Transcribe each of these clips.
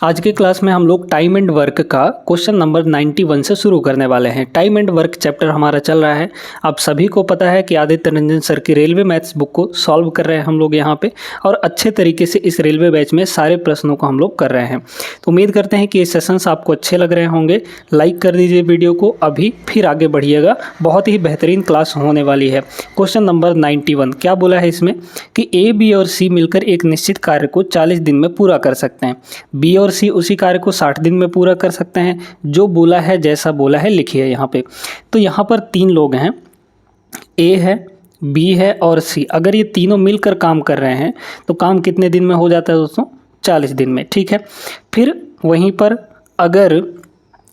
आज के क्लास में हम लोग टाइम एंड वर्क का क्वेश्चन नंबर 91 से शुरू करने वाले हैं। टाइम एंड वर्क चैप्टर हमारा चल रहा है। आप सभी को पता है कि आदित्य रंजन सर की रेलवे मैथ्स बुक को सॉल्व कर रहे हैं हम लोग यहाँ पे, और अच्छे तरीके से इस रेलवे बैच में सारे प्रश्नों को हम लोग कर रहे हैं। तो उम्मीद करते हैं कि ये सेशंस आपको अच्छे लग रहे होंगे। लाइक कर दीजिए वीडियो को अभी, फिर आगे बढ़िएगा। बहुत ही बेहतरीन क्लास होने वाली है। क्वेश्चन नंबर 91 क्या बोला है इसमें कि ए, बी और सी मिलकर एक निश्चित कार्य को 40 दिन में पूरा कर सकते हैं। बी और सी उसी कार्य को 60 दिन में पूरा कर सकते हैं। जो बोला है, जैसा बोला है लिखिए यहाँ पे। तो यहाँ पर तीन लोग हैं, ए है, बी है और सी। अगर ये तीनों मिलकर काम कर रहे हैं तो काम कितने दिन में हो जाता है दोस्तों? 40 दिन में। ठीक है, फिर वहीं पर अगर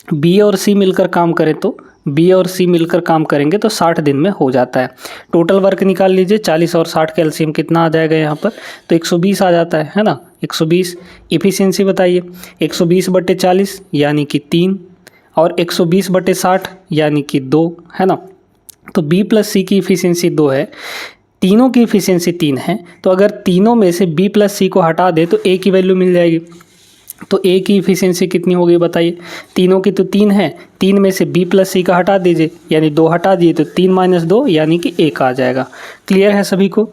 बी और सी मिलकर काम करें तो बी और सी मिलकर काम करेंगे तो 60 दिन में हो जाता है। टोटल वर्क निकाल लीजिए। 40 और 60 का एलसीएम कितना आ जाएगा यहाँ पर? तो 120 आ जाता है ना। 120 इफ़िशियंसी बताइए। 120/40 यानी कि 3 और 120/60 यानी कि 2 है ना। तो बी प्लस सी की इफ़िशियंसी 2 है, तीनों की इफ़िशियंसी 3 है। तो अगर तीनों में से बी प्लस सी को हटा दे तो ए की वैल्यू मिल जाएगी। तो ए की इफ़िशियंसी कितनी होगी बताइए? तीनों की तो 3 है, 3 में से बी प्लस सी का हटा दीजिए यानी 2 हटा दिए तो 3 - 2 यानी कि 1 आ जाएगा। क्लियर है सभी को?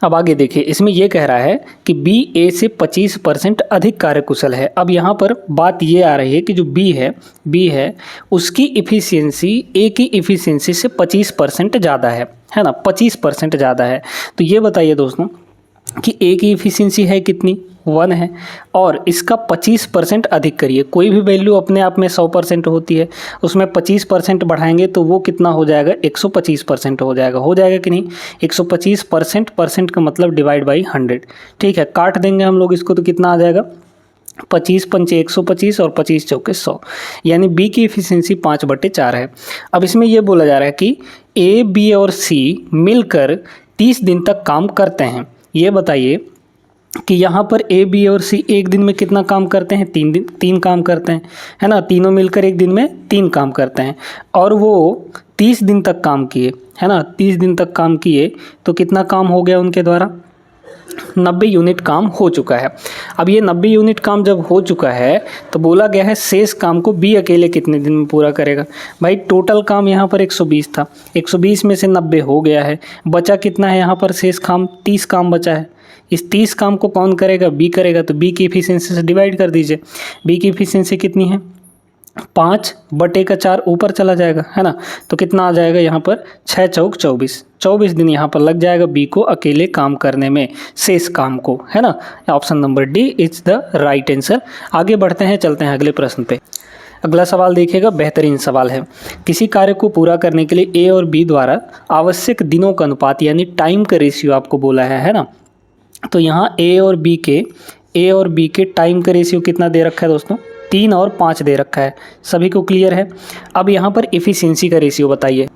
अब आगे देखिए, इसमें यह कह रहा है कि बी ए से 25% अधिक कार्यकुशल है। अब यहाँ पर बात ये आ रही है कि जो बी है उसकी इफ़िशियंसी ए की इफ़िशियंसी से 25% ज़्यादा है ना। 25% ज़्यादा है। तो ये बताइए दोस्तों कि ए की इफ़िशियंसी है कितनी? 1 है, और इसका 25% अधिक करिए। कोई भी वैल्यू अपने आप में 100% होती है, उसमें 25% बढ़ाएंगे तो वो कितना हो जाएगा? 125% हो जाएगा। हो जाएगा कि नहीं? 125% का मतलब डिवाइड बाई 100। ठीक है, काट देंगे हम लोग इसको तो कितना आ जाएगा? 25 पंचे 125 और 25 चौके 100, यानी बी की इफ़िशियंसी 5/4 है। अब इसमें यह बोला जा रहा है कि ए, बी और सी मिलकर 30 दिन तक काम करते हैं। ये बताइए कि यहाँ पर ए, बी और सी एक दिन में कितना काम करते हैं? 3 काम करते हैं, है ना। तीनों मिलकर एक दिन में 3 काम करते हैं, और वो 30 दिन तक काम किए, है ना। 30 दिन तक काम किए तो कितना काम हो गया उनके द्वारा? 90 यूनिट काम हो चुका है। अब ये 90 यूनिट काम जब हो चुका है तो बोला गया है शेष काम को बी अकेले कितने दिन में पूरा करेगा। भाई टोटल काम यहाँ पर 120 था, 120 में से 90 हो गया है, बचा कितना है यहाँ पर शेष काम? 30 काम बचा है। इस 30 काम को कौन करेगा? बी करेगा। तो बी की इफ़िशियंसी से डिवाइड कर दीजिए। बी की इफ़िशियंसी कितनी है? 5/4 ऊपर चला जाएगा, है ना। तो कितना आ जाएगा यहाँ पर? 6 चौक 24, 24 दिन यहाँ पर लग जाएगा बी को अकेले काम करने में, शेष काम को, है ना। Option number D is the right answer. आगे बढ़ते हैं, चलते हैं अगले प्रश्न पे। अगला सवाल देखिएगा, बेहतरीन सवाल है। किसी कार्य को पूरा करने के लिए ए और बी द्वारा आवश्यक दिनों का अनुपात यानी टाइम का रेशियो आपको बोला है ना। तो यहाँ ए और बी के टाइम का रेशियो कितना दे रखा है दोस्तों? 3 और 5 दे रखा है। सभी को क्लियर है? अब यहाँ पर इफ़िशियंसी का रेशियो बताइए।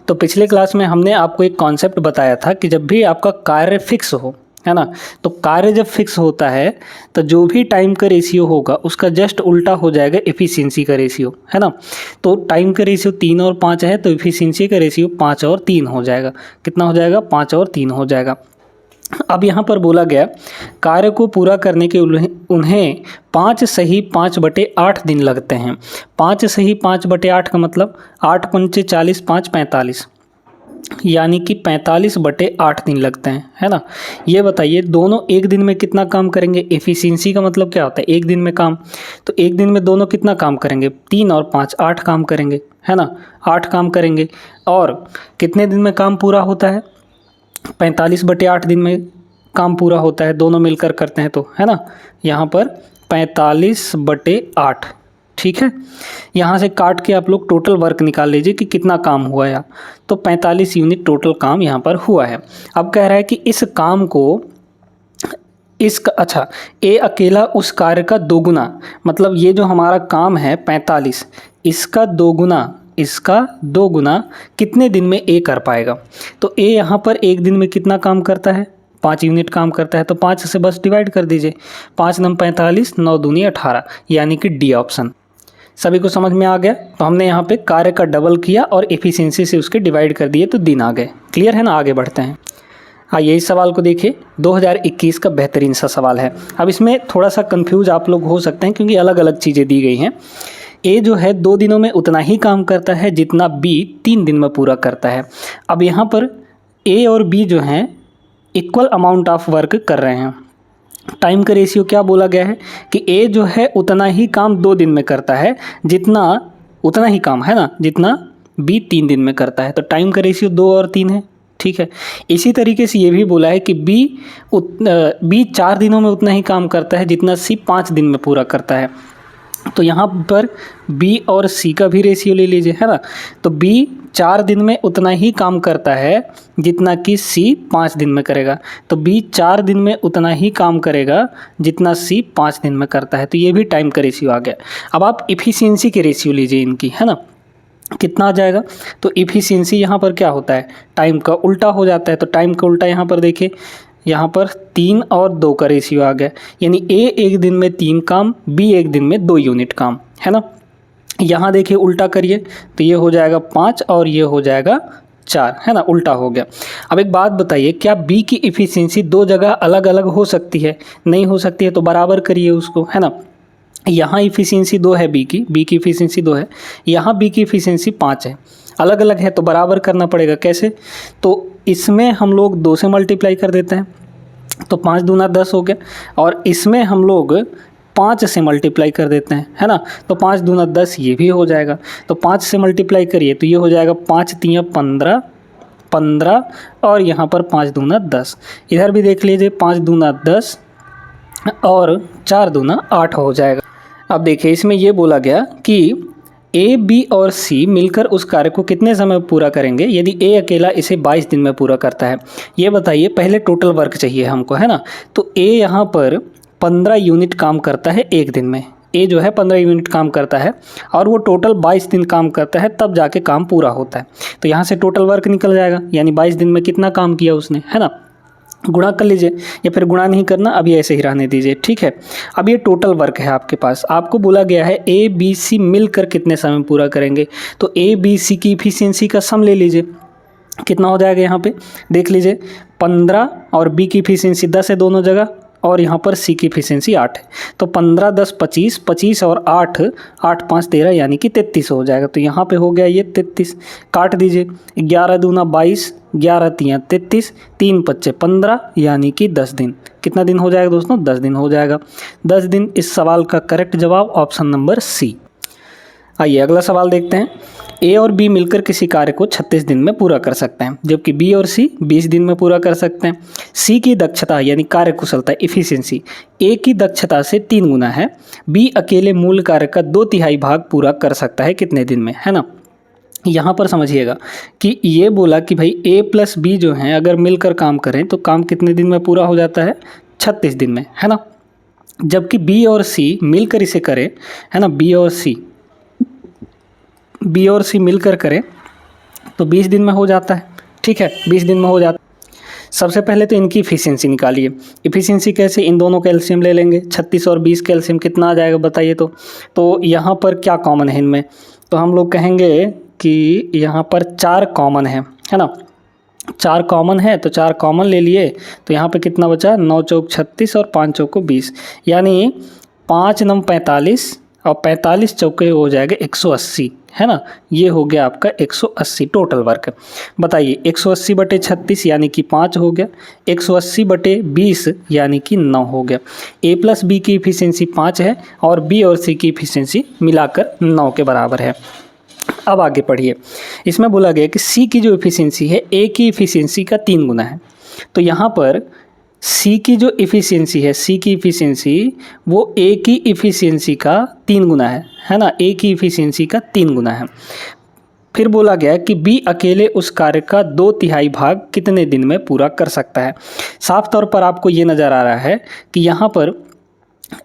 तो पिछले क्लास में हमने आपको एक कॉन्सेप्ट बताया था कि जब भी आपका कार्य फिक्स हो, है ना, तो कार्य जब फिक्स होता है तो जो भी टाइम का रेशियो होगा उसका जस्ट उल्टा हो जाएगा इफ़िशियंसी का रेशियो, है ना। तो टाइम का रेशियो 3 और 5 है तो इफ़िशियंसी का रेशियो 5 और 3 हो जाएगा। कितना हो जाएगा? 5 और 3 हो जाएगा। अब यहाँ पर बोला गया कार्य को पूरा करने के उन्हें 5 सही 5/8 दिन लगते हैं। 5 सही 5/8 का मतलब 8 पंचे 40, 5 45, यानी कि 45/8 दिन लगते हैं, है ना। ये बताइए दोनों एक दिन में कितना काम करेंगे? एफिशिएंसी का मतलब क्या होता है? एक दिन में काम। तो एक दिन में दोनों कितना काम करेंगे? 3 और 5 8 काम करेंगे, है ना। 8 काम करेंगे। और कितने दिन में काम पूरा होता है? 45/8 दिन में काम पूरा होता है, दोनों मिलकर करते हैं तो, है ना। यहाँ पर 45/8। ठीक है, यहाँ से काट के आप लोग टोटल वर्क निकाल लीजिए कि कितना काम हुआ है। तो 45 यूनिट टोटल काम यहाँ पर हुआ है। अब कह रहा है कि इस काम को अच्छा, ए अकेला उस कार्य का दोगुना, मतलब ये जो हमारा काम है 45, इसका दोगुना कितने दिन में ए कर पाएगा। तो ए यहाँ पर एक दिन में कितना काम करता है? 5 यूनिट काम करता है। तो 5 से बस डिवाइड कर दीजिए। 5 9 45, 9 दूनी 18, यानी कि डी ऑप्शन। सभी को समझ में आ गया? तो हमने यहाँ पे कार्य का डबल किया और एफिशिएंसी से उसके डिवाइड कर दिए तो दिन आ गए। क्लियर है ना? आगे बढ़ते हैं। आइए इस सवाल को देखिए, 2021 का बेहतरीन सा सवाल है। अब इसमें थोड़ा सा कंफ्यूज आप लोग हो सकते हैं क्योंकि अलग अलग चीज़ें दी गई हैं। ए जो है 2 दिनों में उतना ही काम करता है जितना बी 3 दिन में पूरा करता है। अब यहाँ पर ए और बी जो हैं इक्वल अमाउंट ऑफ वर्क कर रहे हैं। टाइम का रेशियो क्या बोला गया है कि ए जो है उतना ही काम 2 दिन में करता है जितना उतना ही काम है ना जितना बी 3 दिन में करता है। तो टाइम का रेशियो 2 और 3 है, ठीक है। इसी तरीके से ये भी बोला है कि बी 4 दिनों में उतना ही काम करता है जितना सी 5 दिन में पूरा करता है। तो यहाँ पर बी और सी का भी रेशियो ले लीजिए, है ना। तो बी 4 दिन में उतना ही काम करता है जितना कि सी 5 दिन में करेगा। तो बी 4 दिन में उतना ही काम करेगा जितना सी 5 दिन में करता है। तो ये भी टाइम का रेशियो आ गया। अब आप इफ़िशियंसी के रेशियो लीजिए इनकी, है ना। कितना आ जाएगा, तो इफ़िशियंसी यहाँ पर क्या होता है, टाइम का उल्टा हो जाता है। तो टाइम का उल्टा यहाँ पर देखिए, यहाँ पर 3 और 2 का रेशियो आ गया, यानी ए 1 दिन में 3 काम, बी 1 दिन में 2 यूनिट काम, है ना। यहाँ देखिए उल्टा करिए तो ये हो जाएगा 5 और ये हो जाएगा 4, है ना, उल्टा हो गया। अब एक बात बताइए, क्या बी की इफ़िशियंसी 2 जगह अलग अलग हो सकती है? नहीं हो सकती है, तो बराबर करिए उसको, है ना। यहाँ इफ़िशियंसी 2 है बी की इफ़िशियंसी 2 है, यहाँ बी की इफ़िशियंसी 5 है। अलग अलग है तो बराबर करना पड़ेगा। कैसे? तो इसमें हम लोग 2 से मल्टीप्लाई कर देते हैं तो 5 दूना 10 हो गया, और इसमें हम लोग 5 से मल्टीप्लाई कर देते हैं, है ना। तो 5 दूना 10 ये भी हो जाएगा। तो 5 से मल्टीप्लाई करिए तो ये हो जाएगा 5 तियाँ 15 और यहाँ पर 5 दूना 10। इधर भी देख लीजिए 5 दूना 10 और 4 दूना 8 हो जाएगा। अब देखिए इसमें ये बोला गया कि ए, बी और सी मिलकर उस कार्य को कितने समय में पूरा करेंगे यदि ए अकेला इसे 22 दिन में पूरा करता है। ये बताइए, पहले टोटल वर्क चाहिए हमको, है ना। तो ए यहाँ पर 15 यूनिट काम करता है 1 दिन में। ए जो है 15 यूनिट काम करता है और वो टोटल 22 दिन काम करता है, तब जाके काम पूरा होता है। तो यहाँ से टोटल वर्क निकल जाएगा, यानी 22 दिन में कितना काम किया उसने, है ना। गुणा कर लीजिए, या फिर गुणा नहीं करना, अभी ऐसे ही रहने दीजिए, ठीक है। अब ये टोटल वर्क है आपके पास। आपको बोला गया है ए बी सी मिलकर कितने समय में पूरा करेंगे। तो ए बी सी की इफ़िशियंसी का सम ले लीजिए, कितना हो जाएगा। यहाँ पे देख लीजिए 15 और बी की इफ़िशियंसी 10 है दोनों जगह, और यहाँ पर सी की इफ़िशियंसी 8 है। तो 15 10 25, 25 और 8, 8 5 13 यानी कि 33 हो जाएगा। तो यहाँ पे हो गया ये 33। काट दीजिए, 11 दूना 22, 11 तियाँ 33, 3 पच्चे 15 यानी कि 10 दिन। कितना दिन हो जाएगा दोस्तों? 10 दिन हो जाएगा। 10 दिन इस सवाल का करेक्ट जवाब ऑप्शन नंबर सी। आइए अगला सवाल देखते हैं। ए और बी मिलकर किसी कार्य को 36 दिन में पूरा कर सकते हैं, जबकि बी और सी 20 दिन में पूरा कर सकते हैं। सी की दक्षता यानी कार्य कुशलता इफ़िशियंसी ए की दक्षता से 3 गुना है। बी अकेले मूल कार्य का 2/3 भाग पूरा कर सकता है कितने दिन में, है ना। यहाँ पर समझिएगा कि ये बोला कि भाई ए प्लस बी जो हैं अगर मिलकर काम करें तो काम कितने दिन में पूरा हो जाता है? 36 दिन में, है ना। जबकि बी और सी मिलकर इसे करें, है ना, बी और सी मिलकर करें तो 20 दिन में हो जाता है, ठीक है, 20 दिन में हो जाता है। सबसे पहले तो इनकी इफ़िशियंसी निकालिए। इफ़िशियंसी कैसे? इन दोनों का एलसीएम ले लेंगे, 36 और 20 का एलसीएम कितना आ जाएगा बताइए। तो यहाँ पर क्या कॉमन है इनमें? तो हम लोग कहेंगे कि यहाँ पर 4 कॉमन है ना। 4 कॉमन है तो 4 कॉमन ले लिए, तो यहाँ पे कितना बचा? 9 चौक 36 और 5 चौक 20, यानी 5 9 45 और 45 चौके हो जाएगा 180, है ना। ये हो गया आपका 180 टोटल वर्क। बताइए 180 बटे 36 यानी कि 5 हो गया, 180 बटे 20 यानी कि 9 हो गया। ए प्लस बी की इफ़िशियंसी 5 है और बी और सी की इफ़िशियंसी मिलाकर 9 के बराबर है। अब आगे पढ़िए, इसमें बोला गया कि सी की जो इफ़िशियंसी है ए की इफ़िशियंसी का 3 गुना है। तो यहाँ पर सी की जो इफ़िशियंसी है, सी की इफ़िशियंसी वो ए की इफ़िशियंसी का 3 गुना है ना, ए की इफ़िशियंसी का 3 गुना है। फिर बोला गया कि बी अकेले उस कार्य का 2/3 भाग कितने दिन में पूरा कर सकता है। साफ तौर पर आपको ये नज़र आ रहा है कि यहाँ पर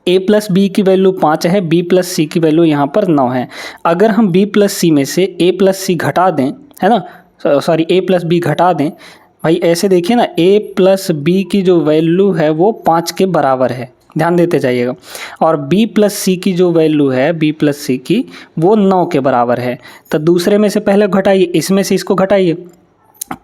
ए प्लस बी की वैल्यू 5 है, बी प्लस सी की वैल्यू यहाँ पर 9 है। अगर हम बी प्लस सी में से ए प्लस सी घटा दें, है ना, सॉरी ए प्लस बी घटा दें, भाई ऐसे देखिए ना, ए प्लस बी की जो वैल्यू है वो 5 के बराबर है, ध्यान देते जाइएगा। और बी प्लस सी की जो वैल्यू है, बी प्लस सी की, वो 9 के बराबर है। तो दूसरे में से पहले घटाइए, इसमें से इसको घटाइए,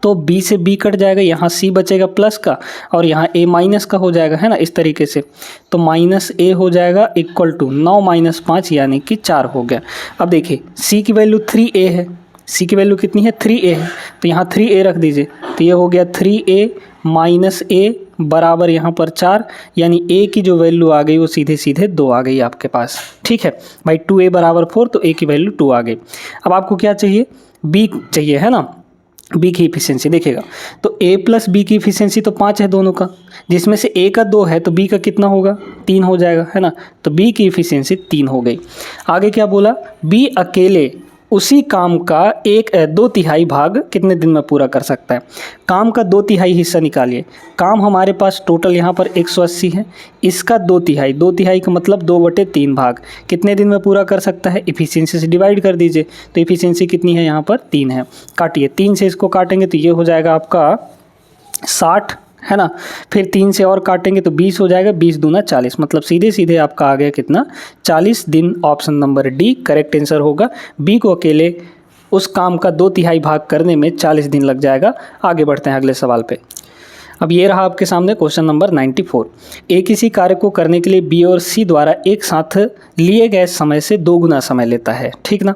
तो बी से बी कट जाएगा, यहाँ सी बचेगा प्लस का और यहाँ ए माइनस का हो जाएगा, है ना, इस तरीके से। तो माइनस ए हो जाएगा इक्वल टू 9 माइनस 5 यानी कि 4 हो गया। अब देखिए सी की वैल्यू 3a है, सी की वैल्यू कितनी है 3a है, तो यहाँ 3a रख दीजिए, तो ये हो गया 3a माइनस ए बराबर यहाँ पर 4, यानी a की जो वैल्यू आ गई वो सीधे सीधे 2 आ गई आपके पास। ठीक है भाई, 2a बराबर 4, तो a की वैल्यू 2 आ गई। अब आपको क्या चाहिए, b चाहिए, है ना, b की इफिशियंसी देखिएगा, तो a प्लस बी की इफिशियंसी तो 5 है दोनों का, जिसमें से a का 2 है तो b का कितना होगा 3 हो जाएगा, है ना, तो b की इफिशियंसी 3 हो गई। आगे क्या बोला, b अकेले उसी काम का 2/3 भाग कितने दिन में पूरा कर सकता है। काम का 2/3 हिस्सा निकालिए। काम हमारे पास टोटल यहाँ पर 180 है, इसका 2/3, 2/3 का मतलब 2/3 भाग कितने दिन में पूरा कर सकता है, इफिशियंसी से डिवाइड कर दीजिए। तो इफिशियंसी कितनी है यहाँ पर 3 है, काटिए, 3 से इसको काटेंगे तो ये हो जाएगा आपका 60, है ना, फिर 3 से और काटेंगे तो 20 हो जाएगा, 20 दूना 40, मतलब सीधे सीधे आपका आ गया कितना 40 दिन। Option number D correct answer होगा। बी को अकेले उस काम का 2/3 भाग करने में 40 दिन लग जाएगा। आगे बढ़ते हैं अगले सवाल पे। अब ये रहा आपके सामने क्वेश्चन नंबर 94। ए किसी कार्य को करने के लिए बी और सी द्वारा एक साथ लिए गए समय से 2 गुना समय लेता है, ठीक ना।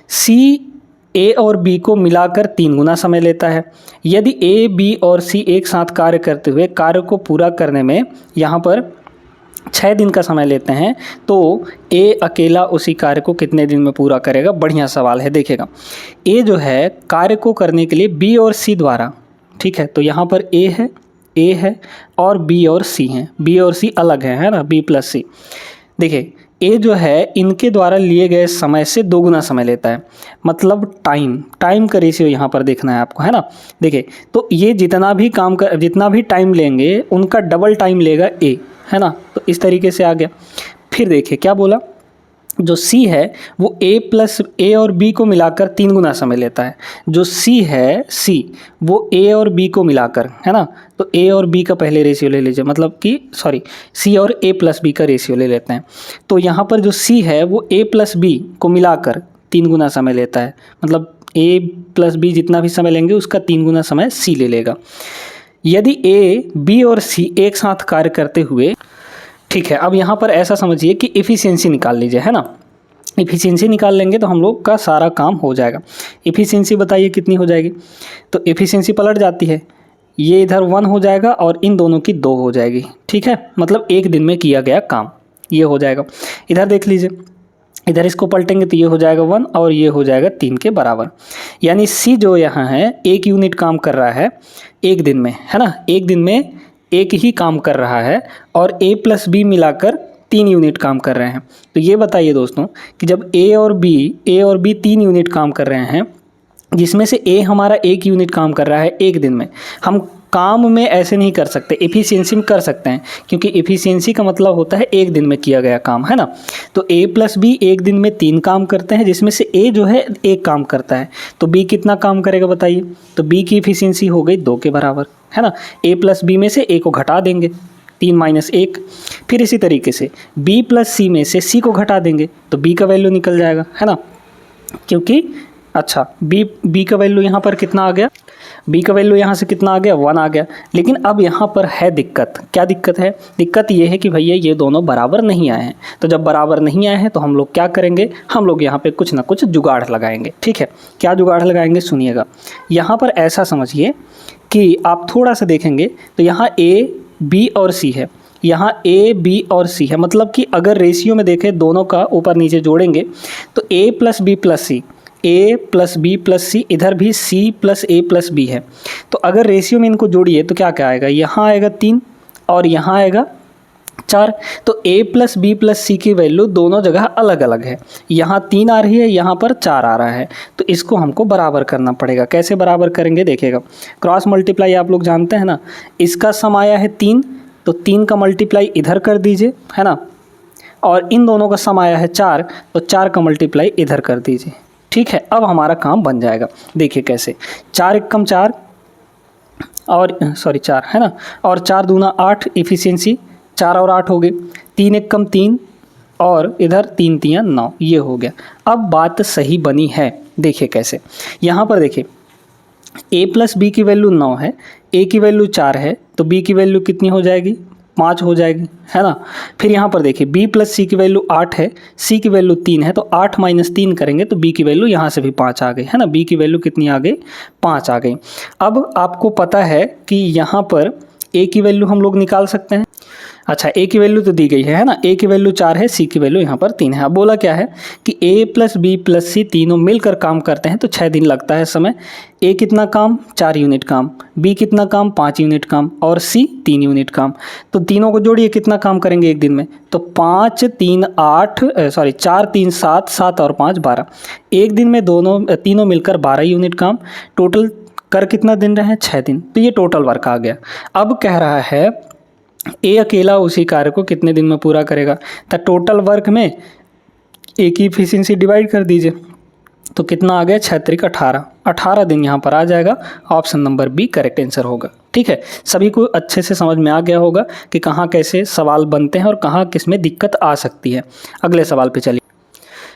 सी ए और बी को मिलाकर 3 गुना समय लेता है। यदि ए, बी और सी एक साथ कार्य करते हुए कार्य को पूरा करने में यहाँ पर 6 दिन का समय लेते हैं, तो ए अकेला उसी कार्य को कितने दिन में पूरा करेगा। बढ़िया सवाल है, देखिएगा ए जो है कार्य को करने के लिए बी और सी द्वारा, ठीक है, तो यहाँ पर ए है और बी और सी हैं, बी और सी अलग है ना, बी प्लस सी। देखिए ए जो है इनके द्वारा लिए गए समय से 2 गुना समय लेता है, मतलब टाइम का रेशियो यहाँ पर देखना है आपको, है ना। देखिए तो ये जितना भी टाइम लेंगे उनका डबल टाइम लेगा ए, है ना, तो इस तरीके से आ गया। फिर देखिए क्या बोला, जो सी है वो ए और बी को मिलाकर 3 गुना समय लेता है। जो सी वो ए और बी को मिलाकर, है ना, तो ए और बी का पहले रेशियो ले लीजिए, मतलब कि सी और ए प्लस बी का रेशियो ले लेते हैं। तो यहाँ पर जो सी है वो ए प्लस बी को मिलाकर 3 गुना समय लेता है, मतलब ए प्लस बी जितना भी समय लेंगे उसका 3 गुना समय सी ले लेगा। यदि ए, बी और सी एक साथ कार्य करते हुए, ठीक है, अब यहाँ पर ऐसा समझिए कि इफ़िशियंसी निकाल लीजिए, है ना। इफ़िशियंसी निकाल लेंगे तो हम लोग का सारा काम हो जाएगा। इफ़िशियंसी बताइए कितनी हो जाएगी, तो इफ़िशियंसी पलट जाती है, ये इधर 1 हो जाएगा और इन दोनों की 2 हो जाएगी, ठीक है, मतलब एक दिन में किया गया काम ये हो जाएगा। इधर देख लीजिए, इधर इसको पलटेंगे तो ये हो जाएगा 1 और ये हो जाएगा 3 के बराबर, यानी सी जो यहाँ है 1 यूनिट काम कर रहा है एक दिन में, है ना, एक दिन में एक ही काम कर रहा है, और ए प्लस बी मिलाकर 3 यूनिट काम कर रहे हैं। तो ये बताइए दोस्तों कि जब ए और बी 3 यूनिट काम कर रहे हैं, जिसमें से ए हमारा 1 यूनिट काम कर रहा है एक दिन में, हम काम में ऐसे नहीं कर सकते, एफिशिएंसी में कर सकते हैं, क्योंकि एफिशिएंसी का मतलब होता है एक दिन में किया गया काम, है ना। तो ए प्लस बी एक दिन में 3 काम करते हैं, जिसमें से ए जो है 1 काम करता है, तो बी कितना काम करेगा बताइए। तो बी की एफिशिएंसी हो गई 2 के बराबर, है ना। ए प्लस बी में से ए को घटा देंगे, 3 माइनस 1। फिर इसी तरीके से बी प्लस सी में से सी को घटा देंगे तो बी का वैल्यू निकल जाएगा, है ना, क्योंकि अच्छा बी का वैल्यू यहाँ पर कितना आ गया, बी का वैल्यू यहाँ से कितना आ गया 1 आ गया। लेकिन अब यहाँ पर है दिक्कत, क्या दिक्कत है, दिक्कत ये है कि भैया ये दोनों बराबर नहीं आए हैं। तो जब बराबर नहीं आए हैं तो हम लोग क्या करेंगे, हम लोग यहाँ पे कुछ ना कुछ जुगाड़ लगाएंगे, ठीक है। क्या जुगाड़ लगाएंगे सुनिएगा। यहाँ पर ऐसा समझिए कि आप थोड़ा सा देखेंगे तो यहाँ ए, बी और सी है, यहाँ ए, बी और सी है, मतलब कि अगर रेशियो में देखें दोनों का ऊपर नीचे जोड़ेंगे तो ए प्लस बी प्लस सी, ए प्लस बी प्लस सी, इधर भी सी प्लस ए प्लस बी है। तो अगर रेशियो में इनको जोड़िए तो क्या क्या आएगा, यहाँ आएगा 3 और यहाँ आएगा 4। तो ए प्लस बी प्लस सी की वैल्यू दोनों जगह अलग अलग है, यहाँ 3 आ रही है, यहाँ पर 4 आ रहा है। तो इसको हमको बराबर करना पड़ेगा। कैसे बराबर करेंगे देखिएगा, क्रॉस मल्टीप्लाई आप लोग जानते हैं ना, इसका सम आया है 3, तो 3 का मल्टीप्लाई इधर कर दीजिए, है ना, और इन दोनों का सम आया है 4, तो 4 का मल्टीप्लाई इधर कर दीजिए, ठीक है। अब हमारा काम बन जाएगा। देखिए कैसे, 4 एकम 4 और 4 है ना, और 4 दूना 8, इफिशियंसी 4 और 8 हो गई, 3 एकम 3 और इधर 3 3 9, ये हो गया। अब बात सही बनी है। देखिए कैसे, यहाँ पर देखिए a प्लस बी की वैल्यू 9 है, a की वैल्यू 4 है, तो b की वैल्यू कितनी हो जाएगी, 5 हो जाएगी, है ना। फिर यहाँ पर देखिए b प्लस सी की वैल्यू 8 है, c की वैल्यू 3 है, तो 8 माइनस 3 करेंगे तो b की वैल्यू यहाँ से भी 5 आ गई, है ना। b की वैल्यू कितनी आ गई, 5 आ गई। अब आपको पता है कि यहाँ पर a की वैल्यू हम लोग निकाल सकते हैं। अच्छा, a की वैल्यू तो दी गई है ना, a की वैल्यू 4 है, c की वैल्यू यहाँ पर 3 है। अब बोला क्या है कि a प्लस बी प्लस सी तीनों मिलकर काम करते हैं तो 6 दिन लगता है समय। a कितना काम, 4 यूनिट काम, b कितना काम, 5 यूनिट काम, और c 3 यूनिट काम। तो तीनों को जोड़िए, कितना काम करेंगे एक दिन में, तो 5 3 8 सॉरी 4 3 7, 7 और 5 12, एक दिन में तीनों मिलकर 12 यूनिट काम। टोटल कर कितना दिन रहे हैं, 6 दिन। तो ये टोटल वर्क आ गया। अब कह रहा है ए अकेला उसी कार्य को कितने दिन में पूरा करेगा, तो टोटल वर्क में ए की इफिशियंसी डिवाइड कर दीजिए, तो कितना आ गया, 6 त्रिक 18, 18 दिन यहाँ पर आ जाएगा। Option number B correct answer होगा। ठीक है, सभी को अच्छे से समझ में आ गया होगा कि कहाँ कैसे सवाल बनते हैं और कहाँ किस में दिक्कत आ सकती है। अगले सवाल पे चलिए।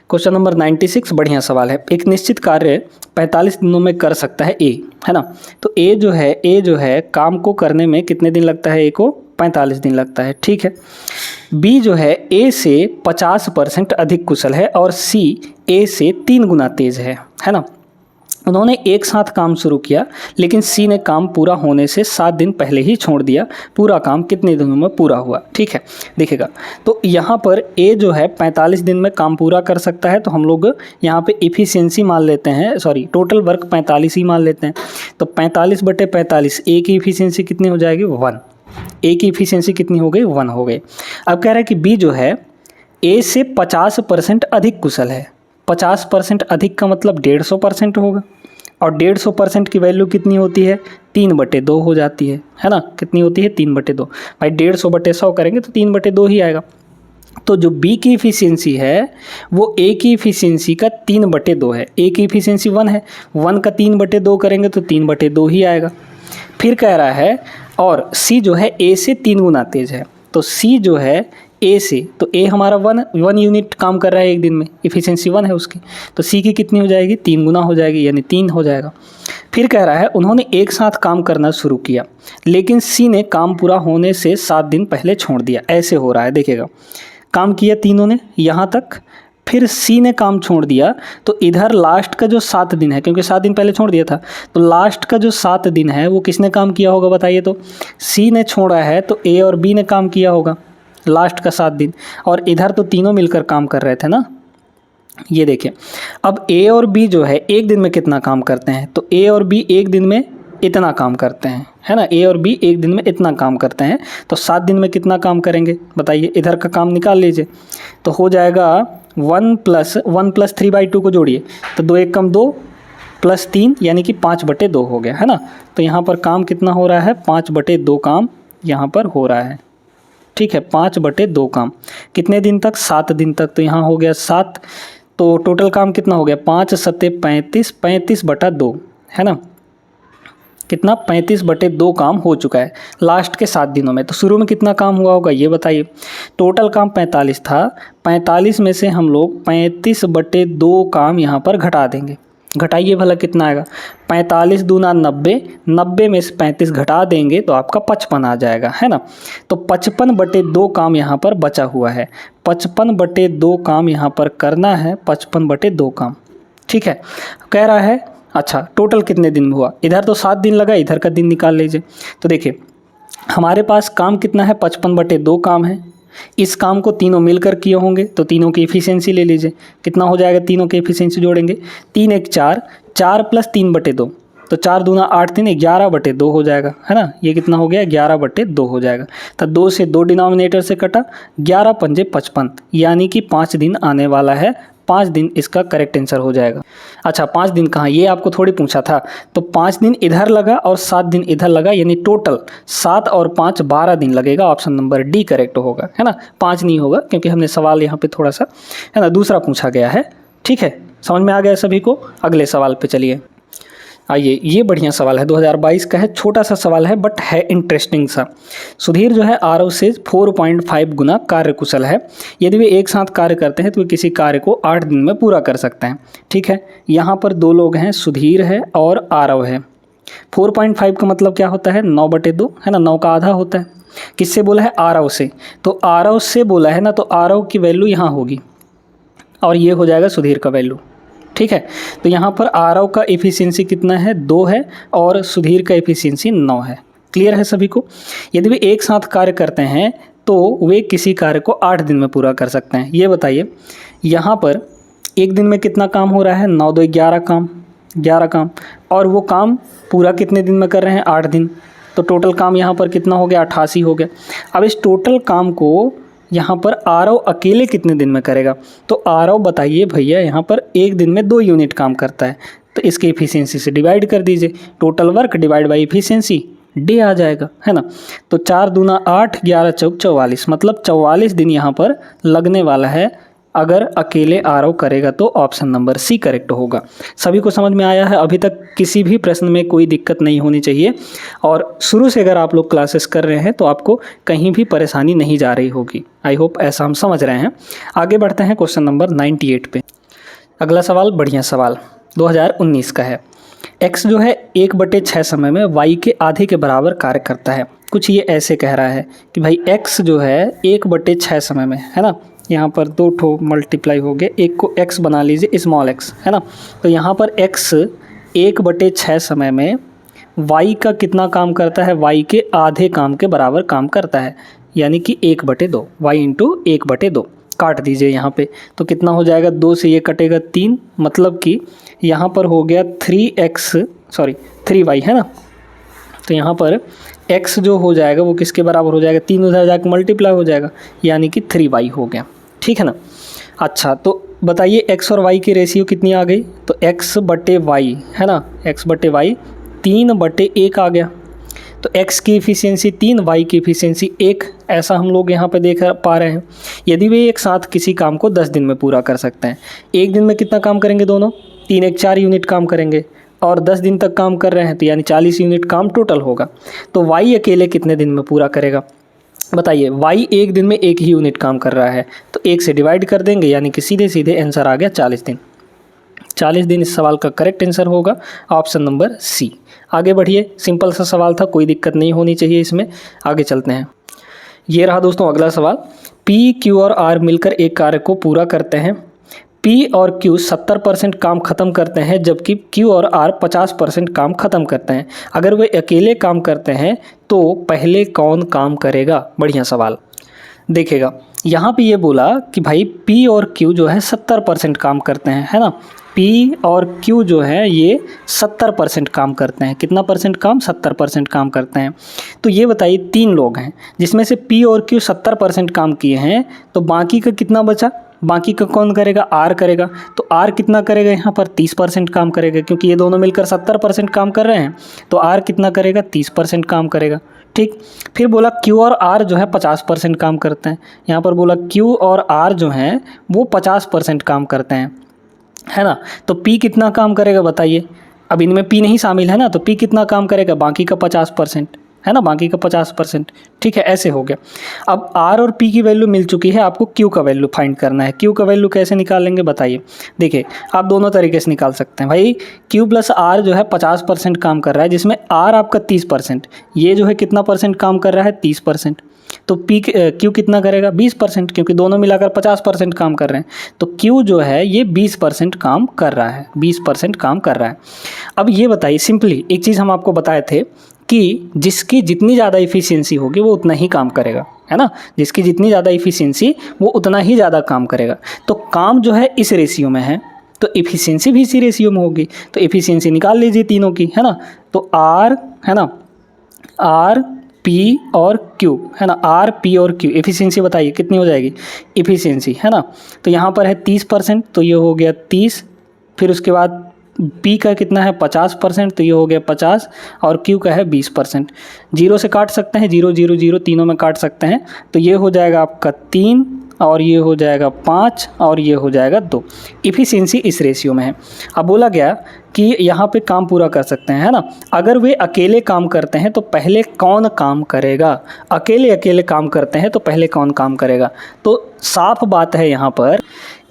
क्वेश्चन नंबर 96 बढ़िया सवाल है। एक निश्चित कार्य 45 दिनों में कर सकता है ए, है ना। तो ए जो है काम को करने में कितने दिन लगता है, ए को 45 दिन लगता है। ठीक है, बी जो है ए से 50% अधिक कुशल है और सी ए से 3 गुना तेज है ना। उन्होंने एक साथ काम शुरू किया, लेकिन सी ने काम पूरा होने से 7 दिन पहले ही छोड़ दिया। पूरा काम कितने दिनों में पूरा हुआ। ठीक है, देखिएगा, तो यहाँ पर ए जो है 45 दिन में काम पूरा कर सकता है, तो हम लोग यहाँ पे इफ़िशियंसी मान लेते हैं, सॉरी टोटल वर्क 45 ही मान लेते हैं। तो 45/45 ए की इफ़िशियंसी कितनी हो जाएगी, 1। ए की इफ़िशियंसी कितनी हो गई, 1 हो गई। अब कह रहा है कि बी जो है ए से 50% अधिक कुशल है। 50% अधिक का मतलब 150% होगा, और 150% की वैल्यू कितनी होती है, 3/2 हो जाती है ना। कितनी होती है, 3/2। भाई 150/100 करेंगे तो 3/2 ही आएगा। तो जो बी की इफ़िशियंसी है वो ए की इफ़िशियंसी का 3/2 है। ए की इफ़िशियंसी 1 है, 1 का 3/2 करेंगे तो 3/2 ही आएगा। फिर कह रहा है और सी जो है ए से 3 गुना तेज है। तो सी जो है ए से, तो ए हमारा 1 यूनिट काम कर रहा है एक दिन में, इफ़िशियंसी 1 है उसकी, तो सी की कितनी हो जाएगी, 3 गुना हो जाएगी, यानी 3 हो जाएगा। फिर कह रहा है उन्होंने एक साथ काम करना शुरू किया, लेकिन सी ने काम पूरा होने से 7 दिन पहले छोड़ दिया। ऐसे हो रहा है, देखिएगा, काम किया तीनों ने यहाँ तक, फिर सी ने काम छोड़ दिया, तो इधर लास्ट का जो 7 दिन है, क्योंकि 7 दिन पहले छोड़ दिया था, तो लास्ट का जो 7 दिन है वो किसने काम किया होगा बताइए। तो सी ने छोड़ा है, तो ए और बी ने काम किया होगा लास्ट का 7 दिन, और इधर तो तीनों मिलकर काम कर रहे थे ना। ये देखिए, अब ए और बी जो है एक दिन में कितना काम करते हैं, तो ए और बी एक दिन में इतना काम करते हैं, है ना। ए और बी एक दिन में इतना काम करते हैं, तो 7 दिन में कितना काम करेंगे बताइए। इधर का काम निकाल लीजिए, तो हो जाएगा 1 + 3/2 को जोड़िए, तो 2 1 कम 2 + 3 यानी कि 5/2 हो गया, है ना। तो यहाँ पर काम कितना हो रहा है, 5/2 काम यहाँ पर हो रहा है। ठीक है, 5/2 काम कितने दिन तक, 7 दिन तक। तो यहाँ हो गया 7, तो टोटल काम कितना हो गया, 5 7 35, 35/2, है ना। कितना, 35/2 काम हो चुका है लास्ट के 7 दिनों में। तो शुरू में कितना काम हुआ होगा ये बताइए। टोटल काम 45 था, 45 में से हम लोग 35/2 काम यहाँ पर घटा देंगे। घटाइए भला कितना आएगा, 45 दूना 90, 90 में से 35 घटा देंगे तो आपका 55 आ जाएगा, है ना। तो 55/2 काम यहाँ पर बचा हुआ है, 55/2 काम यहाँ पर करना है, 55/2 काम। ठीक है, कह रहा है अच्छा टोटल कितने दिन में हुआ, इधर तो 7 दिन लगा, इधर का दिन निकाल लीजिए। तो देखिए हमारे पास काम कितना है, 55/2 काम है। इस काम को तीनों मिलकर किए होंगे, तो तीनों की इफ़िशियंसी ले लीजिए, कितना हो जाएगा, तीनों की इफ़िशियंसी जोड़ेंगे, 3 1 4, 4 + 3/2, तो 4 दूना 8 3 11/2 हो जाएगा, है ना। ये कितना हो गया, 11/2 हो जाएगा। तो 2 से 2 डिनोमिनेटर से कटा, 11 पंजे 55, यानी कि 5 दिन आने वाला है, 5 दिन इसका करेक्ट आंसर हो जाएगा। अच्छा 5 दिन कहाँ, ये आपको थोड़ी पूछा था, तो 5 दिन इधर लगा और 7 दिन इधर लगा, यानी टोटल 7 और 5 12 दिन लगेगा। ऑप्शन नंबर डी करेक्ट होगा, है ना। 5 नहीं होगा क्योंकि हमने सवाल यहाँ पे थोड़ा सा, है ना, दूसरा पूछा गया है। ठीक है, समझ में आ गया सभी को। अगले सवाल पे चलिए। आइए, ये बढ़िया सवाल है, 2022 का है, छोटा सा सवाल है बट है इंटरेस्टिंग सा। सुधीर जो है आरव से 4.5 गुना कार्य कुशल है। यदि वे एक साथ कार्य करते हैं तो वे किसी कार्य को 8 दिन में पूरा कर सकते हैं। ठीक है, यहाँ पर 2 लोग हैं, सुधीर है और आरव है। 4.5 का मतलब क्या होता है, 9/2 है ना, 9 का आधा होता है। किससे बोला है, आरव से, तो आरव से बोला है ना, तो आरव की वैल्यू यहाँ होगी और ये हो जाएगा सुधीर का वैल्यू। ठीक है, तो यहाँ पर आरव का एफिशिएंसी कितना है, 2 है और सुधीर का एफिशिएंसी 9 है। क्लियर है सभी को। यदि वे एक साथ कार्य करते हैं तो वे किसी कार्य को 8 दिन में पूरा कर सकते हैं। ये बताइए यहाँ पर एक दिन में कितना काम हो रहा है, 9 2 11 काम, 11 काम, और वो काम पूरा कितने दिन में कर रहे हैं, 8 दिन। तो टोटल काम यहाँ पर कितना हो गया, 88 हो गया। अब इस टोटल काम को यहाँ पर आरव अकेले कितने दिन में करेगा, तो आरव बताइए भैया यहाँ पर एक दिन में 2 यूनिट काम करता है, तो इसके एफिशिएंसी से डिवाइड कर दीजिए, total work divide by efficiency, day आ जाएगा, है ना। तो 4 दूना 8, 11 चौक 44, मतलब 44 दिन यहाँ पर लगने वाला है अगर अकेले आरव करेगा, तो ऑप्शन नंबर सी करेक्ट होगा। सभी को समझ में आया है, अभी तक किसी भी प्रश्न में कोई दिक्कत नहीं होनी चाहिए, और शुरू से अगर आप लोग क्लासेस कर रहे हैं तो आपको कहीं भी परेशानी नहीं जा रही होगी। आई होप ऐसा हम समझ रहे हैं। आगे बढ़ते हैं क्वेश्चन नंबर 98 पे। अगला सवाल बढ़िया सवाल 2019 का है। x जो है 1/6 समय में y के आधे के बराबर कार्य करता है। कुछ ये ऐसे कह रहा है कि भाई x जो है 1/6 समय में, है ना, यहाँ पर 2 ठो मल्टीप्लाई हो गए, एक को x बना लीजिए, स्मॉल x, है ना। तो यहाँ पर x 1/6 समय में y का कितना काम करता है, y के आधे काम के बराबर काम करता है, यानी कि 1/2, y इंटू 1/2 काट दीजिए यहाँ पे, तो कितना हो जाएगा, 2 से ये कटेगा 3, मतलब कि यहाँ पर हो गया 3y, है ना। तो यहाँ पर x जो हो जाएगा वो किसके बराबर हो जाएगा, 3 उधर जाकर मल्टीप्लाई हो जाएगा, यानी कि 3y हो गया। ठीक है ना। अच्छा, तो बताइए x और y की रेशियो कितनी आ गई, तो x/y, है ना, x/y 3/1 आ गया। तो x की एफिशिएंसी 3, y की एफिशिएंसी 1, ऐसा हम लोग यहाँ पे देख पा रहे हैं। यदि वे एक साथ किसी काम को 10 दिन में पूरा कर सकते हैं, एक दिन में कितना काम करेंगे दोनों, 3 1 4 यूनिट काम करेंगे, और 10 दिन तक काम कर रहे हैं तो यानी 40 यूनिट काम टोटल होगा। तो y अकेले कितने दिन में पूरा करेगा, बताइए। y एक दिन में 1 ही यूनिट काम कर रहा है, तो 1 से डिवाइड कर देंगे, यानी कि सीधे सीधे आंसर आ गया 40 दिन। 40 दिन इस सवाल का करेक्ट आंसर होगा, ऑप्शन नंबर सी। आगे बढ़िए, सिंपल सा सवाल था, कोई दिक्कत नहीं होनी चाहिए इसमें। आगे चलते हैं। ये रहा दोस्तों अगला सवाल। P, Q और R मिलकर एक कार्य को पूरा करते हैं। P और Q 70% काम खत्म करते हैं, जबकि Q और R 50% काम खत्म करते हैं। अगर वे अकेले काम करते हैं तो पहले कौन काम करेगा। बढ़िया सवाल। देखिएगा यहाँ पे ये बोला कि भाई P और Q जो है 70% काम करते हैं, है ना। P और Q जो है ये 70% काम करते हैं। कितना परसेंट काम, 70% काम करते हैं। तो ये बताइए 3 लोग हैं जिसमें से P और Q 70% काम किए हैं, तो बाकी का कितना बचा, बाकी का कौन करेगा, R करेगा। तो R कितना करेगा, यहाँ पर 30% काम करेगा, क्योंकि ये दोनों मिलकर 70% काम कर रहे हैं, तो R कितना करेगा, 30% काम करेगा। ठीक, फिर बोला Q और R जो है 50% काम करते हैं। यहाँ पर बोला Q और R जो हैं वो 50% काम करते हैं, है ना। तो P कितना काम करेगा बताइए। अब इनमें P नहीं शामिल है ना, तो P कितना काम करेगा, बाकी का 50%, है ना, बाकी का 50%। ठीक है, ऐसे हो गया। अब R और P की वैल्यू मिल चुकी है, आपको Q का वैल्यू फाइंड करना है। Q का वैल्यू कैसे निकालेंगे बताइए। देखिए आप दोनों तरीके से निकाल सकते हैं। भाई Q प्लस R जो है 50% काम कर रहा है, जिसमें R आपका 30%, ये जो है कितना परसेंट काम कर रहा है, 30%। तो Q कितना करेगा, 20%, क्योंकि दोनों मिलाकर 50% काम कर रहे हैं। तो Q जो है ये 20% काम कर रहा है, 20% काम कर रहा है। अब ये बताइए सिंपली, एक चीज़ हम आपको बताए थे कि जिसकी जितनी ज़्यादा इफ़िशियंसी होगी वो उतना ही काम करेगा, है ना। जिसकी जितनी ज़्यादा इफ़िशियंसी वो उतना ही ज़्यादा काम करेगा। तो काम जो है इस रेशियो में है, तो इफ़िशियंसी भी इसी रेशियो में होगी। तो इफ़िशियंसी निकाल लीजिए तीनों की, है ना। तो R, है ना, R, P और Q, है ना, R, P और Q, एफिशिएंसी बताइए कितनी हो जाएगी एफिशिएंसी, है ना। तो यहाँ पर है 30%, तो ये हो गया 30। फिर उसके बाद P का कितना है 50%, तो ये हो गया 50, और Q का है 20%। जीरो से काट सकते हैं, 0 0 0 तीनों में काट सकते हैं, तो ये हो जाएगा आपका 3 और ये हो जाएगा 5 और ये हो जाएगा 2। इफ़िशियंसी इस रेशियो में है। अब बोला गया कि यहाँ पे काम पूरा कर सकते हैं, है ना। अगर वे अकेले काम करते हैं तो पहले कौन काम करेगा, अकेले काम करते हैं तो पहले कौन काम करेगा। तो साफ बात है यहाँ पर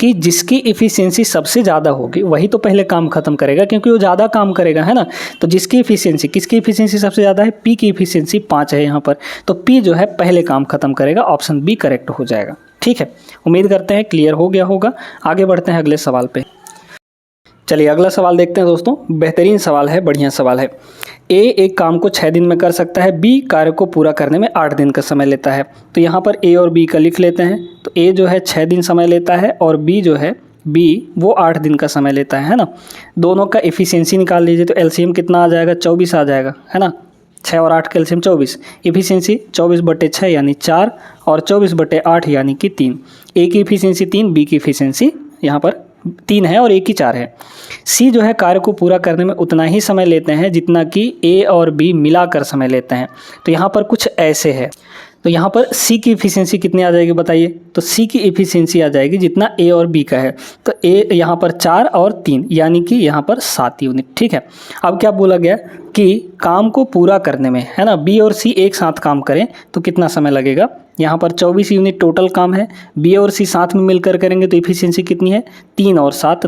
कि जिसकी इफ़िशियंसी सबसे ज़्यादा होगी वही तो पहले काम ख़त्म करेगा, क्योंकि वो ज़्यादा काम करेगा, है ना। तो जिसकी इफ़िशियंसी, किसकी इफ़िशियंसी सबसे ज़्यादा है, पी की इफ़िशियंसी 5 है यहाँ पर, तो पी जो है पहले काम ख़त्म करेगा। ऑप्शन बी करेक्ट हो जाएगा। ठीक है, उम्मीद करते हैं क्लियर हो गया होगा। आगे बढ़ते हैं अगले सवाल पे। चलिए अगला सवाल देखते हैं दोस्तों। बेहतरीन सवाल है, बढ़िया सवाल है। ए एक काम को 6 दिन में कर सकता है, बी कार्य को पूरा करने में 8 दिन का समय लेता है। तो यहाँ पर ए और बी का लिख लेते हैं। तो ए जो है 6 दिन समय लेता है और बी जो है वो 8 दिन का समय लेता है ना। दोनों का एफिशिएंसी निकाल लीजिए तो एलसीएम कितना आ जाएगा, 24 आ जाएगा, है ना। 6 और 8 का एलसीएम 24। एफिशिएंसी 24/6 यानी 4 और 24/8 यानी कि 3। ए की एफिशिएंसी 3, बी की एफिशिएंसी यहाँ पर 3 है और ए की 4 है। सी जो है कार्य को पूरा करने में उतना ही समय लेते हैं जितना कि ए और बी मिलाकर समय लेते हैं। तो यहाँ पर कुछ ऐसे है। तो यहाँ पर सी की एफिशिएंसी कितनी आ जाएगी बताइए। तो सी की एफिशिएंसी आ जाएगी जितना ए और बी का है। तो ए यहाँ पर 4 और 3 यानी कि यहाँ पर 7 यूनिट। ठीक है, अब क्या बोला गया कि काम को पूरा करने में, है ना, बी और सी एक साथ काम करें तो कितना समय लगेगा। यहाँ पर 24 यूनिट टोटल काम है। बी और सी साथ में मिलकर करेंगे तो एफिशिएंसी कितनी है, 3 और 7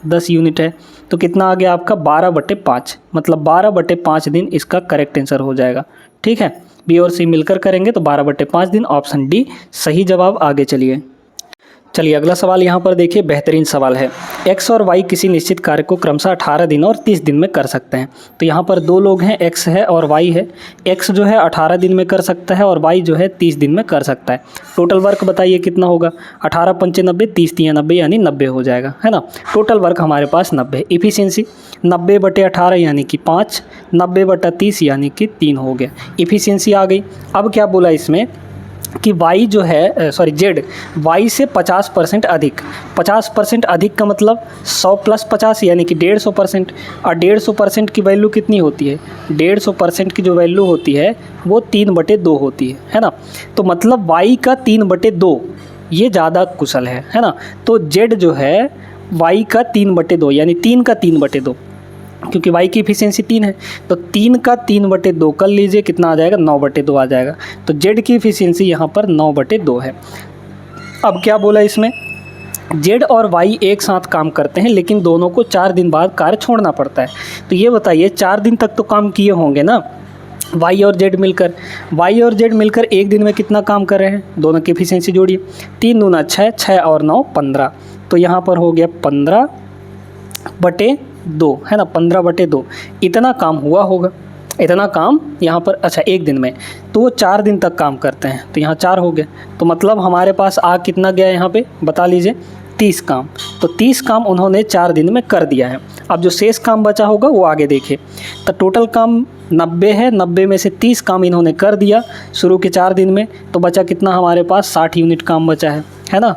10 यूनिट है। तो कितना आ गया आपका 12/5, मतलब 12/5 दिन इसका करेक्ट आंसर हो जाएगा। ठीक है, बी और सी मिलकर करेंगे तो 12/5 दिन। ऑप्शन डी सही जवाब। आगे चलिए अगला सवाल यहाँ पर देखिए, बेहतरीन सवाल है। एक्स और वाई किसी निश्चित कार्य को क्रमशः 18 दिन और 30 दिन में कर सकते हैं। तो यहाँ पर दो लोग हैं, एक्स है और वाई है। एक्स जो है 18 दिन में कर सकता है और वाई जो है 30 दिन में कर सकता है। टोटल वर्क बताइए कितना होगा। 18 पंचे 90, 30 3 90 यानी 90 हो जाएगा, है ना। टोटल वर्क हमारे पास 90। इफिशियंसी 90/18 यानी कि 5, 90/30 यानी कि 3 हो गया। इफिशियंसी आ गई। अब क्या बोला इसमें कि y जो है z y से 50% अधिक। 50% अधिक का मतलब 100 + 50 यानी कि 150%। और 150% की वैल्यू कितनी होती है, 150% की जो वैल्यू होती है वो 3/2 होती है ना। तो मतलब y का 3/2 ये ज़्यादा कुशल है ना। तो z जो है y का 3/2 यानी 3 का 3/2, क्योंकि y की इफिशियंसी 3 है। तो 3 का 3/2 कर लीजिए, कितना आ जाएगा, 9/2 आ जाएगा। तो z की इफिशियंसी यहाँ पर 9/2 है। अब क्या बोला इसमें, z और y एक साथ काम करते हैं लेकिन दोनों को 4 दिन बाद कार्य छोड़ना पड़ता है। तो ये बताइए 4 दिन तक तो काम किए होंगे ना y और z मिलकर एक दिन में कितना काम कर रहे हैं। दोनों की इफिशियंसी जोड़िए, 3 दूना 6, 6 और 9 15। तो यहाँ पर हो गया 15/2, है ना, 15/2 इतना काम हुआ होगा। इतना काम यहाँ पर, अच्छा एक दिन में, तो वो 4 दिन तक काम करते हैं। तो यहाँ 4 हो गया। तो मतलब हमारे पास आ कितना गया यहाँ पे बता लीजिए, 30 काम। तो 30 काम उन्होंने 4 दिन में कर दिया है। अब जो शेष काम बचा होगा वो आगे देखिए। तो टोटल काम 90 है, 90 में से 30 काम इन्होंने कर दिया शुरू के 4 दिन में। तो बचा कितना हमारे पास, 60 यूनिट काम बचा है ना।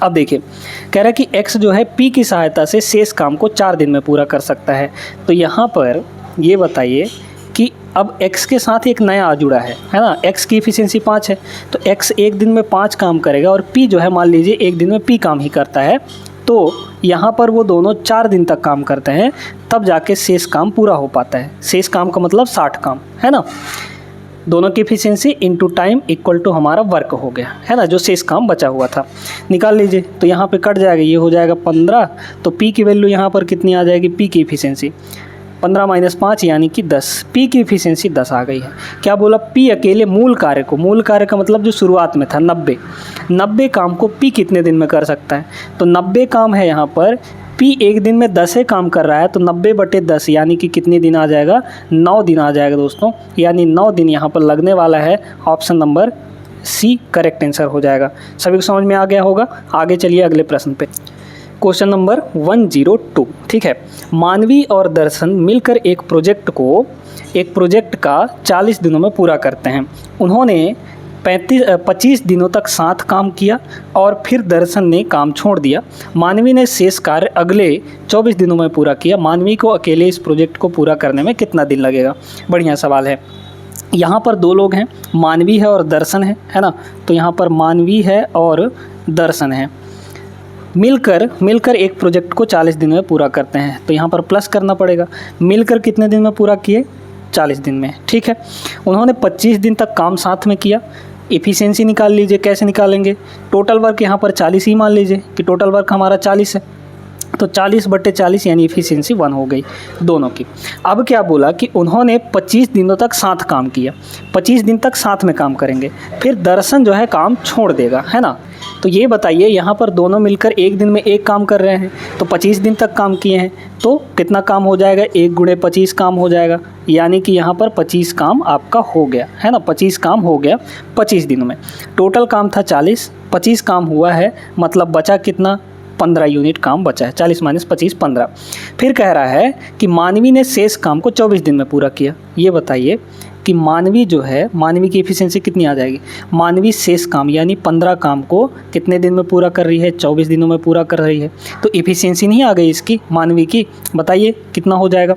अब देखिए कह रहा है कि x जो है p की सहायता से शेष काम को 4 दिन में पूरा कर सकता है। तो यहाँ पर ये बताइए कि अब x के साथ एक नया आ जुड़ा है ना। x की इफिशियंसी 5 है तो x एक दिन में 5 काम करेगा और p जो है मान लीजिए एक दिन में p काम ही करता है। तो यहाँ पर वो दोनों 4 दिन तक काम करते हैं, तब जाके शेष काम पूरा हो पाता है। शेष काम का मतलब 60 काम, है ना। दोनों की efficiency into time equal to हमारा वर्क हो गया, है ना, जो शेष काम बचा हुआ था। निकाल लीजिए तो यहाँ पे कट जाएगा, ये हो जाएगा 15। तो p की वैल्यू यहाँ पर कितनी आ जाएगी, p की इफिशियंसी 15 - 5 यानी कि 10। p की इफिशियंसी 10 आ गई है। क्या बोला, p अकेले मूल कार्य का मतलब जो शुरुआत में था 90 काम को p कितने दिन में कर सकता है। तो 90 काम है यहाँ पर, p एक दिन में 10 काम कर रहा है। तो 90/10 यानी कि कितने दिन आ जाएगा, 9 दिन आ जाएगा दोस्तों। यानी 9 दिन यहाँ पर लगने वाला है। Option number C correct answer हो जाएगा। सभी को समझ में आ गया होगा। आगे चलिए अगले प्रश्न पे। Question number 102। ठीक है, मानवी और दर्शन मिलकर एक प्रोजेक्ट का 40 दिनों में पूरा करते हैं। उन्होंने 25 दिनों तक साथ काम किया और फिर दर्शन ने काम छोड़ दिया। मानवी ने शेष कार्य अगले 24 दिनों में पूरा किया। मानवी को अकेले इस प्रोजेक्ट को पूरा करने में कितना दिन लगेगा। बढ़िया सवाल है। यहाँ पर दो लोग हैं, मानवी है और दर्शन है ना। तो यहाँ पर मानवी है और दर्शन है, मिलकर एक प्रोजेक्ट को 40 दिन में पूरा करते हैं। तो यहाँ पर प्लस करना पड़ेगा, मिलकर कितने दिन में पूरा किए, 40 दिन में, ठीक है। उन्होंने 25 दिन तक काम साथ में किया, एफिशिएंसी निकाल लीजिए। कैसे निकालेंगे, टोटल वर्क यहाँ पर 40 ही मान लीजिए कि टोटल वर्क हमारा 40 है, तो 40/40 यानी एफिशिएंसी 1 हो गई दोनों की। अब क्या बोला कि उन्होंने 25 दिनों तक साथ काम किया, 25 दिन तक साथ में काम करेंगे, फिर दर्शन जो है काम छोड़ देगा, है ना। तो ये बताइए यहाँ पर दोनों मिलकर एक दिन में एक काम कर रहे हैं, तो 25 दिन तक काम किए हैं, तो कितना काम हो जाएगा, 1 × 25 काम हो जाएगा, यानी कि यहाँ पर 25 काम आपका हो गया, है ना। 25 काम हो गया 25 दिनों में। टोटल काम था 40, 25 काम हुआ है, मतलब बचा कितना, 15 यूनिट काम बचा है। 40 - 25 15। फिर कह रहा है कि मानवी ने शेष काम को 24 दिन में पूरा किया। ये बताइए कि मानवी जो है, मानवी की एफिशिएंसी कितनी आ जाएगी, मानवी शेष काम यानी 15 काम को कितने दिन में पूरा कर रही है, 24 दिनों में पूरा कर रही है। तो एफिशिएंसी नहीं आ गई इसकी मानवी की, बताइए कितना हो जाएगा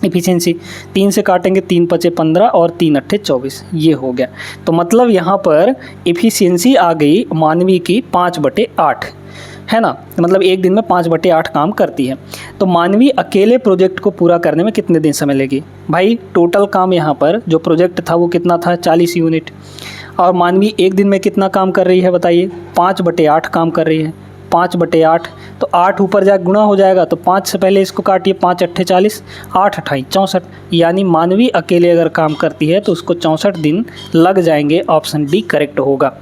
एफिशिएंसी। 3 से काटेंगे, 3 × 5 = 15 और 3 × 8 = 24, ये हो गया। तो मतलब यहाँ पर एफिशिएंसी आ गई मानवी की 5/8, है ना। मतलब एक दिन में 5/8 काम करती है। तो मानवी अकेले प्रोजेक्ट को पूरा करने में कितने दिन समय लेगी, भाई टोटल काम यहाँ पर जो प्रोजेक्ट था वो कितना था, 40 यूनिट, और मानवी एक दिन में कितना काम कर रही है बताइए, 5/8 काम कर रही है। 5/8, तो 8 ऊपर जाकर गुणा हो जाएगा, तो 5 से पहले इसको काटिए, 5 × 8 = 40, 8 × 28 = 64, यानी मानवी अकेले अगर काम करती है तो उसको 64 दिन लग जाएंगे। ऑप्शन डी करेक्ट होगा।